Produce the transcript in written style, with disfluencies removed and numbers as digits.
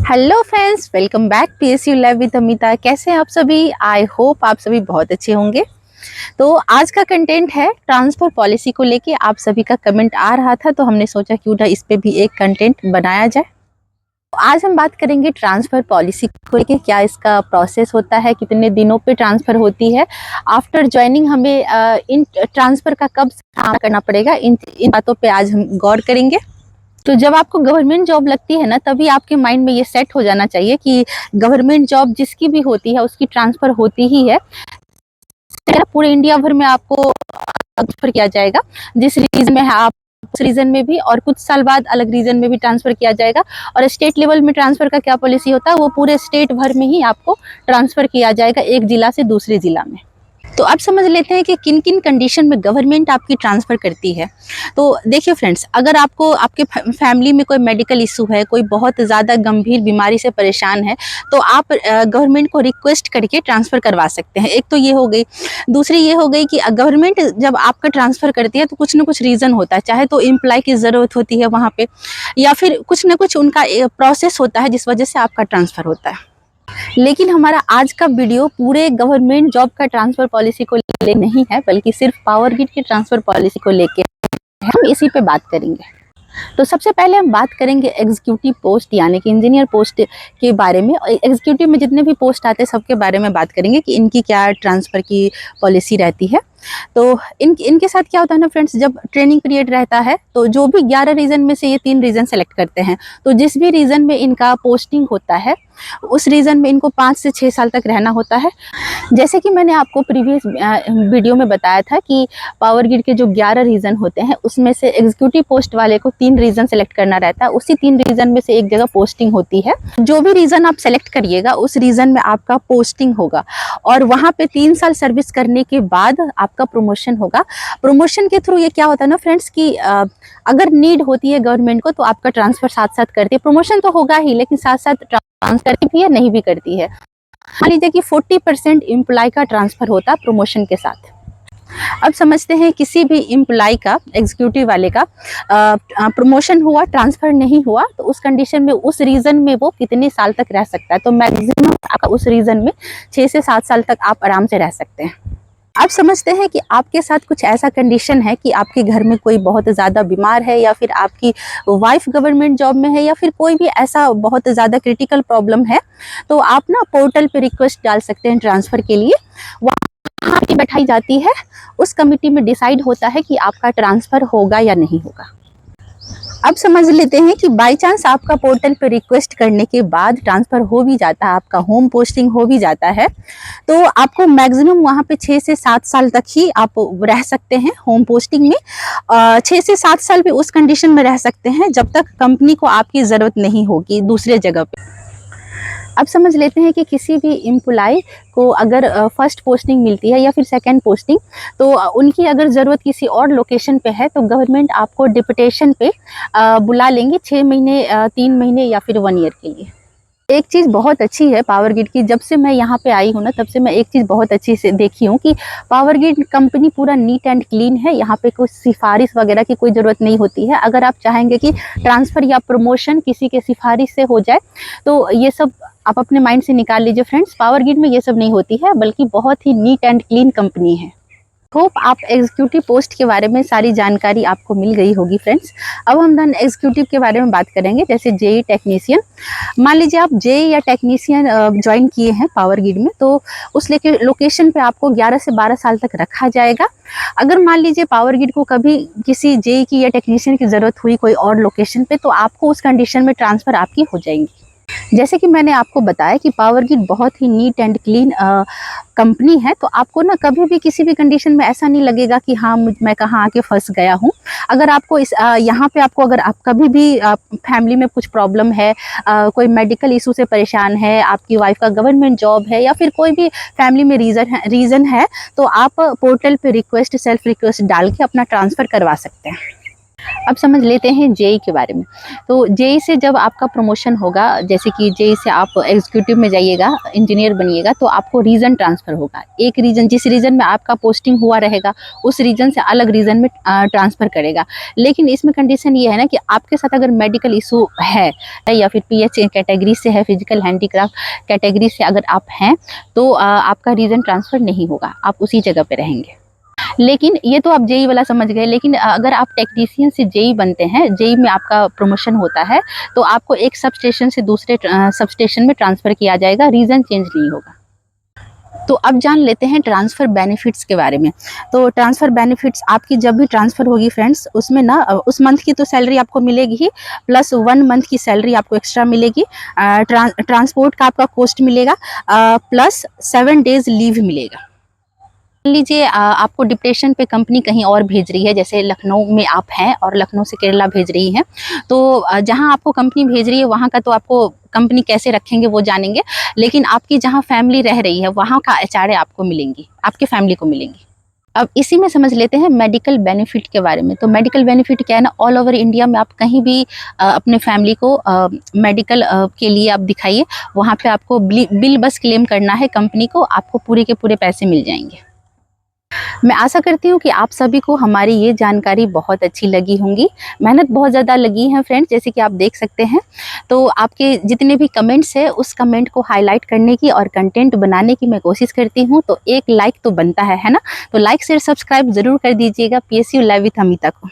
Hello friends, welcome back PSU live with Amita. कैसे हैं आप सभी? आई होप आप सभी बहुत अच्छे होंगे। तो आज का कंटेंट है ट्रांसफर पॉलिसी को लेके। आप सभी का कमेंट आ रहा था तो हमने सोचा क्यों ना इस पे भी एक कंटेंट बनाया जाए। तो आज हम बात करेंगे ट्रांसफर पॉलिसी को लेके। क्या इसका प्रोसेस होता है, कितने दिनों पे ट्रांसफर होती है, आफ्टर ज्वाइनिंग हमें इन ट्रांसफर का कब सामना करना पड़ेगा, इन बातों पे आज हम गौर करेंगे। तो जब आपको गवर्नमेंट जॉब लगती है ना, तभी आपके माइंड में ये सेट हो जाना चाहिए कि गवर्नमेंट जॉब जिसकी भी होती है उसकी ट्रांसफर होती ही है। पूरे इंडिया भर में आपको ट्रांसफर किया जाएगा। जिस रीजन में है आप उस रीजन में भी, और कुछ साल बाद अलग रीजन में भी ट्रांसफर किया जाएगा। और स्टेट लेवल में ट्रांसफर का क्या पॉलिसी होता है, वो पूरे स्टेट भर में ही आपको ट्रांसफर किया जाएगा, एक जिला से दूसरे जिला में। तो अब समझ लेते हैं कि किन किन कंडीशन में गवर्नमेंट आपकी ट्रांसफ़र करती है। तो देखिए फ्रेंड्स, अगर आपको आपके फैमिली में कोई मेडिकल इशू है, कोई बहुत ज़्यादा गंभीर बीमारी से परेशान है, तो आप गवर्नमेंट को रिक्वेस्ट करके ट्रांसफ़र करवा सकते हैं। एक तो ये हो गई। दूसरी ये हो गई कि गवर्नमेंट जब आपका ट्रांसफ़र करती है तो कुछ ना कुछ रीज़न होता है, चाहे तो एम्प्लॉय की ज़रूरत होती है वहाँ पे, या फिर कुछ ना कुछ उनका प्रोसेस होता है जिस वजह से आपका ट्रांसफ़र होता है। लेकिन हमारा आज का वीडियो पूरे गवर्नमेंट जॉब का ट्रांसफर पॉलिसी को ले नहीं है, बल्कि सिर्फ पावर ग्रिड की ट्रांसफर पॉलिसी को लेके हम इसी पे बात करेंगे। तो सबसे पहले हम बात करेंगे एग्जीक्यूटिव पोस्ट यानी कि इंजीनियर पोस्ट के बारे में। एग्जीक्यूटिव में जितने भी पोस्ट आते हैं सबके बारे में बात करेंगे कि इनकी क्या ट्रांसफ़र की पॉलिसी रहती है। तो इनके साथ क्या होता है ना फ्रेंड्स, जब ट्रेनिंग पीरियड रहता है तो जो भी 11 रीजन में से ये 3 रीजन सेलेक्ट करते हैं। तो जिस भी रीजन में इनका पोस्टिंग होता है उस रीजन में इनको 5 से 6 साल तक रहना होता है। जैसे कि मैंने आपको प्रीवियस वीडियो में बताया था कि पावर ग्रिड के जो 11 रीजन होते हैं उसमें से एग्जीक्यूटिव पोस्ट वाले को 3 रीजन सेलेक्ट करना रहता है। उसी 3 रीजन में से एक जगह पोस्टिंग होती है। जो भी रीजन आप सेलेक्ट करिएगा उस रीजन में आपका पोस्टिंग होगा, और वहाँ पे 3 साल सर्विस करने के बाद आपका प्रमोशन होगा। प्रमोशन के थ्रू ये क्या होता है ना फ्रेंड्स कि अगर नीड होती है गवर्नमेंट को तो आपका ट्रांसफर साथ साथ करती है। प्रमोशन तो होगा ही, लेकिन साथ साथ ट्रांसफर करती भी है, नहीं भी करती है। मान लीजिए कि 40% एम्प्लॉय का ट्रांसफर होता है प्रमोशन के साथ। अब समझते हैं किसी भी एम्प्लॉय का, एग्जीक्यूटिव वाले का प्रमोशन हुआ, ट्रांसफर नहीं हुआ, तो उस कंडीशन में उस रीजन में वो कितने साल तक रह सकता है। तो मैक्सिमम आपका उस रीजन में 6 से 7 साल तक आप आराम से रह सकते हैं। अब समझते हैं कि आपके साथ कुछ ऐसा कंडीशन है कि आपके घर में कोई बहुत ज़्यादा बीमार है, या फिर आपकी वाइफ गवर्नमेंट जॉब में है, या फिर कोई भी ऐसा बहुत ज़्यादा क्रिटिकल प्रॉब्लम है। तो आप ना पोर्टल पे रिक्वेस्ट डाल सकते हैं ट्रांसफ़र के लिए। वहाँ पे बैठाई जाती है, उस कमिटी में डिसाइड होता है कि आपका ट्रांसफ़र होगा या नहीं होगा। अब समझ लेते हैं कि बाय चांस आपका पोर्टल पे रिक्वेस्ट करने के बाद ट्रांसफ़र हो भी जाता है, आपका होम पोस्टिंग हो भी जाता है, तो आपको मैक्सिमम वहाँ पे 6 से 7 साल तक ही आप रह सकते हैं होम पोस्टिंग में। 6 से 7 साल भी उस कंडीशन में रह सकते हैं जब तक कंपनी को आपकी ज़रूरत नहीं होगी दूसरे जगह पे। अब समझ लेते हैं कि किसी भी एम्प्लॉय को अगर फर्स्ट पोस्टिंग मिलती है या फिर सेकंड पोस्टिंग, तो उनकी अगर ज़रूरत किसी और लोकेशन पे है तो गवर्नमेंट आपको डिप्यूटेशन पे बुला लेंगे 6 महीने, 3 महीने या फिर 1 ईयर के लिए। एक चीज़ बहुत अच्छी है पावर ग्रिड की, जब से मैं यहाँ पे आई हूँ ना तब से मैं एक चीज़ बहुत अच्छी से देखी हूँ कि पावर ग्रिड कंपनी पूरा नीट एंड क्लीन है। यहाँ पे कुछ सिफारिश वगैरह की कोई ज़रूरत नहीं होती है। अगर आप चाहेंगे कि ट्रांसफ़र या प्रमोशन किसी के सिफारिश से हो जाए तो ये सब आप अपने माइंड से निकाल लीजिए फ्रेंड्स। पावर ग्रिड में ये सब नहीं होती है, बल्कि बहुत ही नीट एंड क्लीन कंपनी है। होप आप एग्जीक्यूटिव पोस्ट के बारे में सारी जानकारी आपको मिल गई होगी फ्रेंड्स। अब हम नॉन एग्जीक्यूटिव के बारे में बात करेंगे, जैसे जेई टेक्नीशियन। मान लीजिए आप जेई या टेक्नीशियन ज्वाइन किए हैं पावर ग्रिड में, तो उस लोकेशन पे आपको 11 से 12 साल तक रखा जाएगा। अगर मान लीजिए पावर ग्रिड को कभी किसी जेई की या टेक्नीशियन की ज़रूरत हुई कोई और लोकेशन पे, तो आपको उस कंडीशन में ट्रांसफ़र आपकी हो जाएंगी। जैसे कि मैंने आपको बताया कि पावर ग्रिड बहुत ही नीट एंड क्लीन कंपनी है, तो आपको ना कभी भी किसी भी कंडीशन में ऐसा नहीं लगेगा कि हाँ मैं कहाँ आके फंस गया हूँ। अगर आपको यहाँ पे आपको अगर आप कभी भी फैमिली में कुछ प्रॉब्लम है, कोई मेडिकल इशू से परेशान है, आपकी वाइफ का गवर्नमेंट जॉब है, या फिर कोई भी फैमिली में रीज़न है, तो आप पोर्टल पे रिक्वेस्ट, सेल्फ रिक्वेस्ट डाल के अपना ट्रांसफ़र करवा सकते हैं। अब समझ लेते हैं जेई के बारे में। तो जेई से जब आपका प्रमोशन होगा, जैसे कि जेई से आप एग्जीक्यूटिव में जाइएगा, इंजीनियर बनिएगा, तो आपको रीजन ट्रांसफ़र होगा। एक रीजन, जिस रीजन में आपका पोस्टिंग हुआ रहेगा उस रीजन से अलग रीजन में ट्रांसफ़र करेगा। लेकिन इसमें कंडीशन ये है ना कि आपके साथ अगर मेडिकल इशू है या फिर पीएच कैटेगरी से है, फिजिकल हैंडीक्राफ्ट कैटेगरी से अगर आप हैं, तो आपका रीजन ट्रांसफ़र नहीं होगा, आप उसी जगह पे रहेंगे। लेकिन ये तो आप जेई वाला समझ गए। लेकिन अगर आप टेक्नीशियन से जेई बनते हैं, जेई में आपका प्रमोशन होता है, तो आपको एक सब स्टेशन से दूसरे सब स्टेशन में ट्रांसफ़र किया जाएगा, रीजन चेंज नहीं होगा। तो अब जान लेते हैं ट्रांसफ़र बेनिफिट्स के बारे में। तो ट्रांसफ़र बेनिफिट्स आपकी जब भी ट्रांसफ़र होगी फ्रेंड्स, उसमें ना उस मंथ की तो सैलरी आपको मिलेगी ही, प्लस 1 मंथ की सैलरी आपको एक्स्ट्रा मिलेगी। ट्रांसपोर्ट का आपका कॉस्ट मिलेगा, प्लस 7 डेज़ लीव मिलेगा। मान लीजिए आपको डिप्रेशन पे कंपनी कहीं और भेज रही है, जैसे लखनऊ में आप हैं और लखनऊ से केरला भेज रही है, तो जहाँ आपको कंपनी भेज रही है वहाँ का तो आपको कंपनी कैसे रखेंगे वो जानेंगे, लेकिन आपकी जहाँ फैमिली रह रही है वहाँ का एचआरए आपको मिलेंगी, आपके फैमिली को मिलेंगी। अब इसी में समझ लेते हैं मेडिकल बेनिफिट के बारे में। तो मेडिकल बेनिफिट क्या है ना, ऑल ओवर इंडिया में आप कहीं भी अपने फैमिली को मेडिकल के लिए आप दिखाइए, वहाँ पे आपको बिल बस क्लेम करना है कंपनी को, आपको पूरे के पूरे पैसे मिल जाएंगे। मैं आशा करती हूँ कि आप सभी को हमारी ये जानकारी बहुत अच्छी लगी होंगी। मेहनत बहुत ज़्यादा लगी है फ्रेंड्स, जैसे कि आप देख सकते हैं। तो आपके जितने भी कमेंट्स हैं उस कमेंट को हाईलाइट करने की और कंटेंट बनाने की मैं कोशिश करती हूँ। तो एक लाइक तो बनता है ना? तो लाइक शेयर सब्सक्राइब ज़रूर कर दीजिएगा PSU लाइव विद अमिता को।